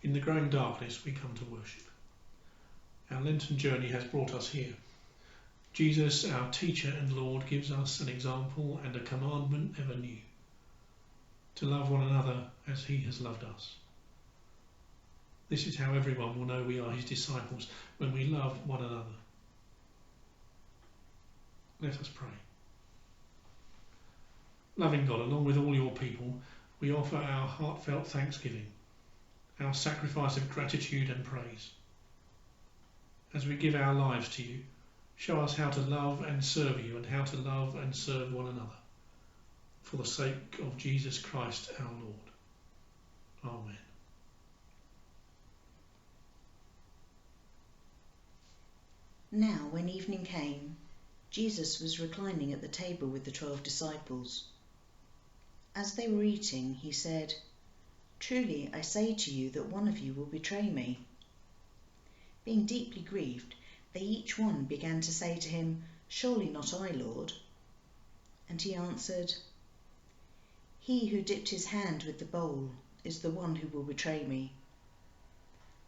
In the growing darkness we come to worship. Our Lenten journey has brought us here. Jesus, our teacher and Lord, gives us an example and a commandment ever new, to love one another as he has loved us. This is how everyone will know we are his disciples, when we love one another. Let us pray. Loving God, along with all your people, we offer our heartfelt thanksgiving, our sacrifice of gratitude and praise. As we give our lives to you, show us how to love and serve you, and how to love and serve one another, for the sake of Jesus Christ our Lord. Amen. Now, when evening came, Jesus was reclining at the table with the 12 disciples. As they were eating, he said, "Truly I say to you that one of you will betray me." Being deeply grieved, they each one began to say to him, "Surely not I, Lord." And he answered, "He who dipped his hand with the bowl is the one who will betray me.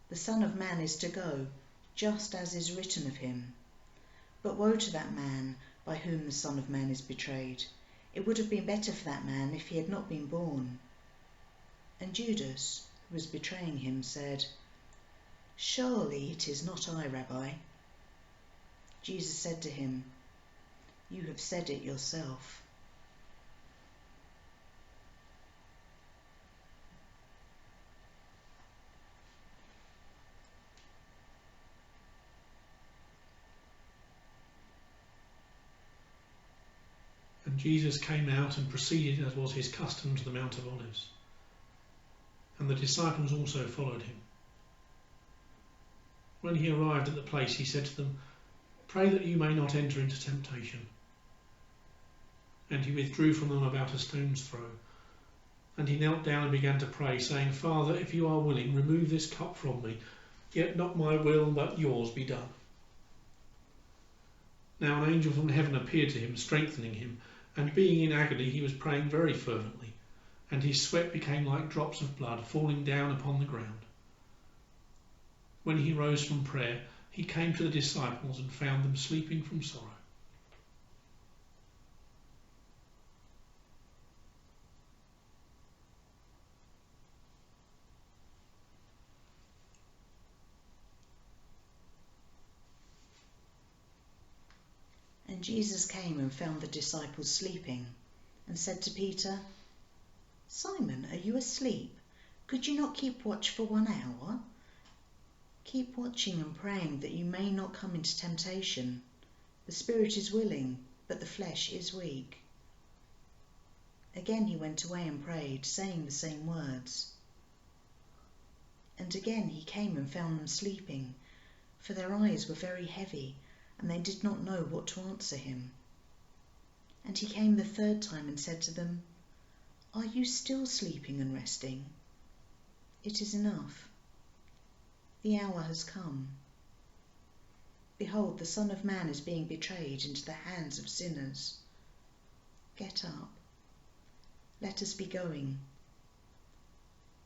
The Son of Man is to go, just as is written of him. But woe to that man by whom the Son of Man is betrayed. It would have been better for that man if he had not been born." And Judas, who was betraying him, said, "Surely it is not I, Rabbi." Jesus said to him, "You have said it yourself." And Jesus came out and proceeded, as was his custom, to the Mount of Olives. And the disciples also followed him. When he arrived at the place, he said to them, "Pray that you may not enter into temptation." And he withdrew from them about a stone's throw. And he knelt down and began to pray, saying, "Father, if you are willing, remove this cup from me. Yet not my will, but yours be done." Now an angel from heaven appeared to him, strengthening him, and being in agony he was praying very fervently, and his sweat became like drops of blood falling down upon the ground. When he rose from prayer, he came to the disciples and found them sleeping from sorrow. And Jesus came and found the disciples sleeping, and said to Peter, "Simon, are you asleep? Could you not keep watch for 1 hour? Keep watching and praying that you may not come into temptation. The spirit is willing, but the flesh is weak." Again he went away and prayed, saying the same words. And again he came and found them sleeping, for their eyes were very heavy, and they did not know what to answer him. And he came the 3rd time and said to them, "Are you still sleeping and resting? It is enough. The hour has come. Behold, the Son of Man is being betrayed into the hands of sinners. Get up. Let us be going.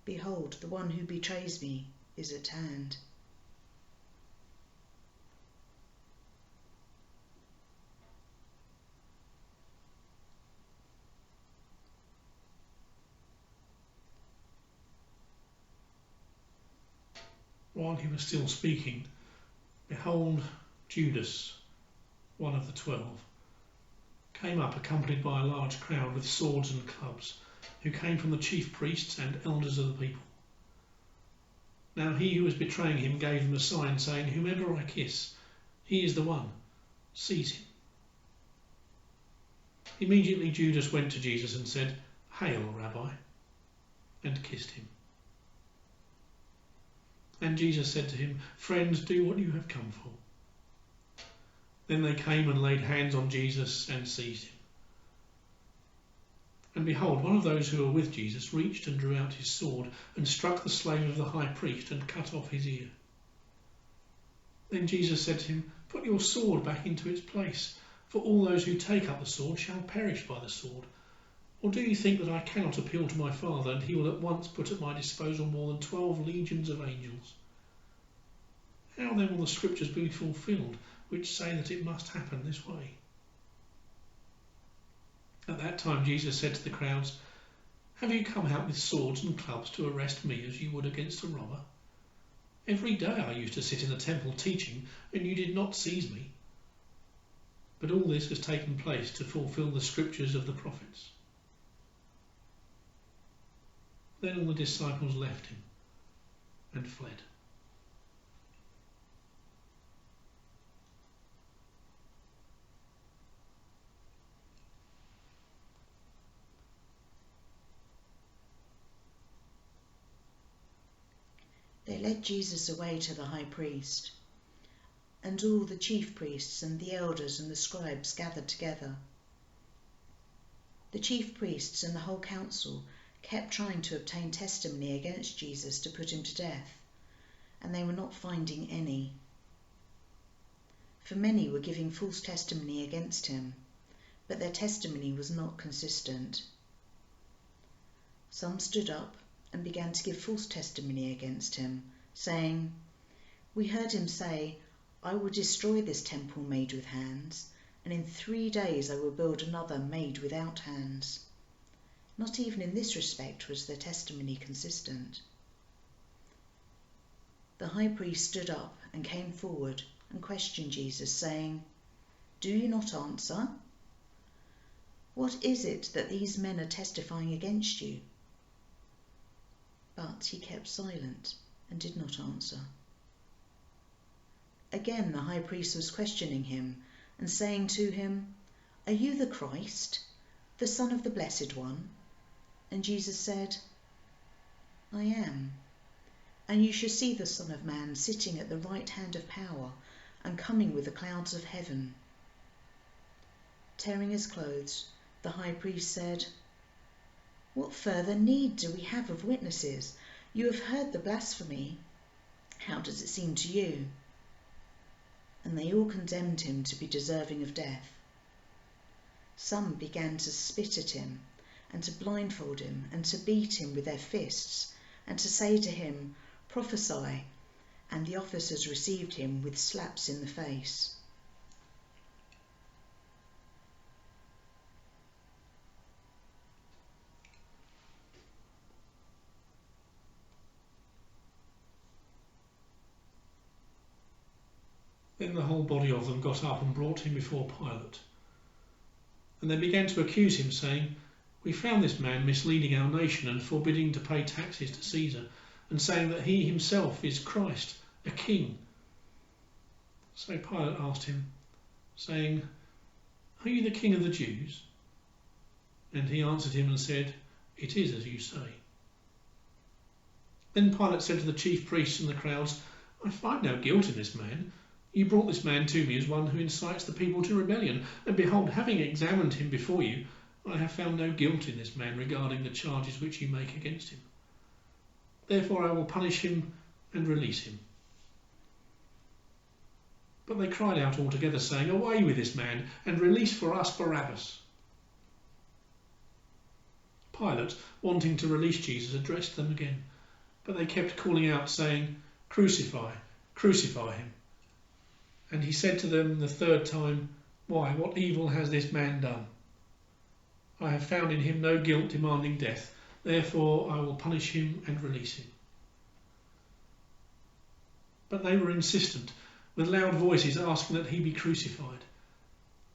Behold, the one who betrays me is at hand." While he was still speaking, behold, Judas, one of the 12, came up accompanied by a large crowd with swords and clubs, who came from the chief priests and elders of the people. Now he who was betraying him gave them a sign, saying, "Whomever I kiss, he is the one. Seize him." Immediately Judas went to Jesus and said, "Hail, Rabbi," and kissed him. And Jesus said to him, "Friend, do what you have come for." Then they came and laid hands on Jesus and seized him. And behold, one of those who were with Jesus reached and drew out his sword and struck the slave of the high priest and cut off his ear. Then Jesus said to him, "Put your sword back into its place, for all those who take up the sword shall perish by the sword. Or do you think that I cannot appeal to my Father, and he will at once put at my disposal more than 12 legions of angels? How then will the Scriptures be fulfilled, which say that it must happen this way?" At that time Jesus said to the crowds, "Have you come out with swords and clubs to arrest me as you would against a robber? Every day I used to sit in the temple teaching, and you did not seize me. But all this has taken place to fulfill the Scriptures of the prophets." Then all the disciples left him and fled. They led Jesus away to the high priest, and all the chief priests and the elders and the scribes gathered together. The chief priests and the whole council kept trying to obtain testimony against Jesus to put him to death, and they were not finding any. For many were giving false testimony against him, but their testimony was not consistent. Some stood up and began to give false testimony against him, saying, "We heard him say, 'I will destroy this temple made with hands, and in 3 days I will build another made without hands.' Not even in this respect was their testimony consistent." The high priest stood up and came forward and questioned Jesus, saying, "Do you not answer? What is it that these men are testifying against you?" But he kept silent and did not answer. Again the high priest was questioning him and saying to him, "Are you the Christ, the Son of the Blessed One?" And Jesus said, "I am. And you shall see the Son of Man sitting at the right hand of power and coming with the clouds of heaven." Tearing his clothes, the high priest said, "What further need do we have of witnesses? You have heard the blasphemy. How does it seem to you?" And they all condemned him to be deserving of death. Some began to spit at him, and to blindfold him, and to beat him with their fists, and to say to him, "Prophesy," and the officers received him with slaps in the face. Then the whole body of them got up and brought him before Pilate. And they began to accuse him, saying, "We found this man misleading our nation and forbidding to pay taxes to Caesar, and saying that he himself is Christ, a king." So Pilate asked him, saying, "Are you the king of the Jews?" And he answered him and said, "It is as you say." Then Pilate said to the chief priests and the crowds, "I find no guilt in this man. You brought this man to me as one who incites the people to rebellion, and behold, having examined him before you, I have found no guilt in this man regarding the charges which you make against him. Therefore I will punish him and release him." But they cried out all together, saying, "Away with this man, and release for us Barabbas." Pilate, wanting to release Jesus, addressed them again, but they kept calling out, saying, "Crucify, crucify him." And he said to them the third time, "Why, what evil has this man done? I have found in him no guilt demanding death. Therefore I will punish him and release him." But they were insistent, with loud voices asking that he be crucified.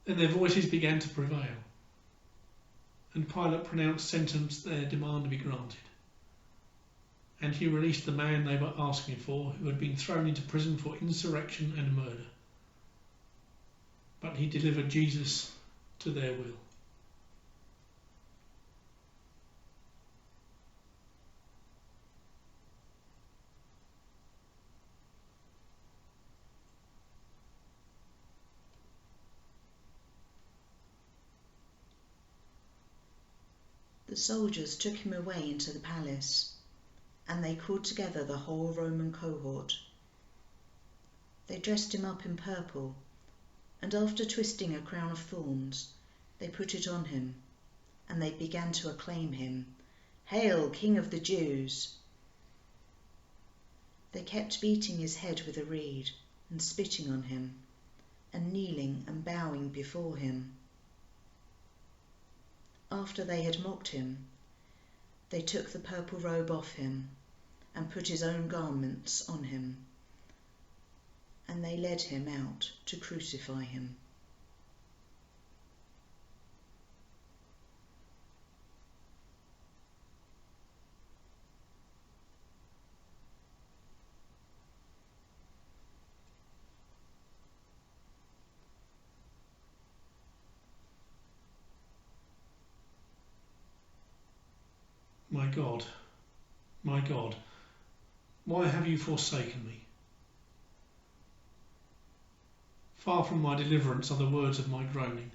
Then their voices began to prevail, and Pilate pronounced sentence their demand to be granted. And he released the man they were asking for, who had been thrown into prison for insurrection and murder. But he delivered Jesus to their will. The soldiers took him away into the palace, and they called together the whole Roman cohort. They dressed him up in purple, and after twisting a crown of thorns, they put it on him and they began to acclaim him, "Hail, King of the Jews!" They kept beating his head with a reed and spitting on him, and kneeling and bowing before him. After they had mocked him, they took the purple robe off him and put his own garments on him, and they led him out to crucify him. My God, why have you forsaken me? Far from my deliverance are the words of my groaning.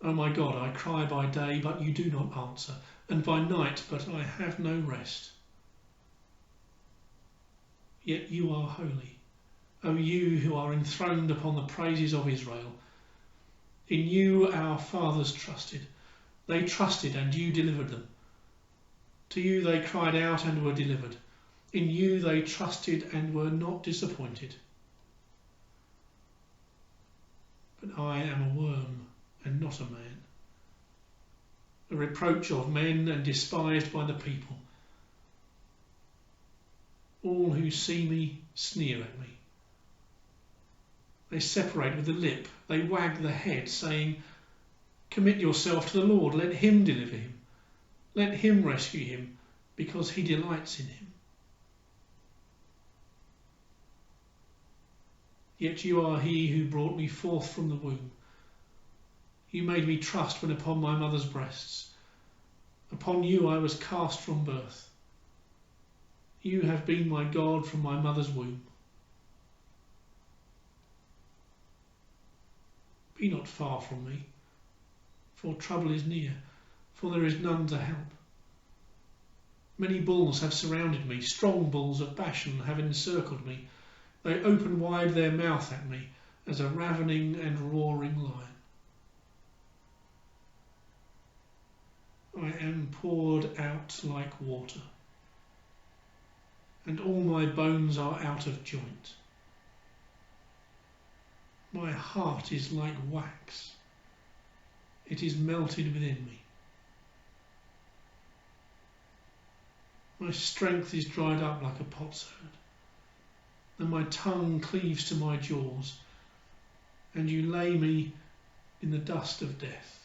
O my God, I cry by day, but you do not answer, and by night, but I have no rest. Yet you are holy, O you who are enthroned upon the praises of Israel. In you our fathers trusted. They trusted and you delivered them. To you they cried out and were delivered. In you they trusted and were not disappointed. But I am a worm and not a man, a reproach of men and despised by the people. All who see me sneer at me. They separate with the lip, they wag the head, saying, "Commit yourself to the Lord, let him deliver him. Let him rescue him, because he delights in him." Yet you are he who brought me forth from the womb. You made me trust when upon my mother's breasts. Upon you I was cast from birth. You have been my God from my mother's womb. Be not far from me, for trouble is near, for there is none to help. Many bulls have surrounded me, strong bulls of Bashan have encircled me. They open wide their mouth at me as a ravening and roaring lion. I am poured out like water, and all my bones are out of joint. My heart is like wax. It is melted within me. My strength is dried up like a potsherd, and my tongue cleaves to my jaws, and you lay me in the dust of death.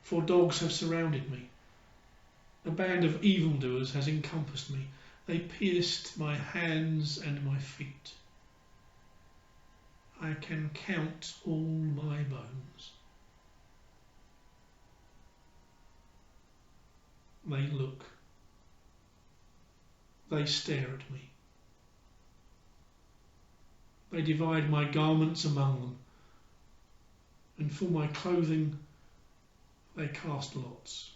For dogs have surrounded me. A band of evildoers has encompassed me. They pierced my hands and my feet. I can count all my bones. They look. They stare at me. They divide my garments among them, and for my clothing they cast lots.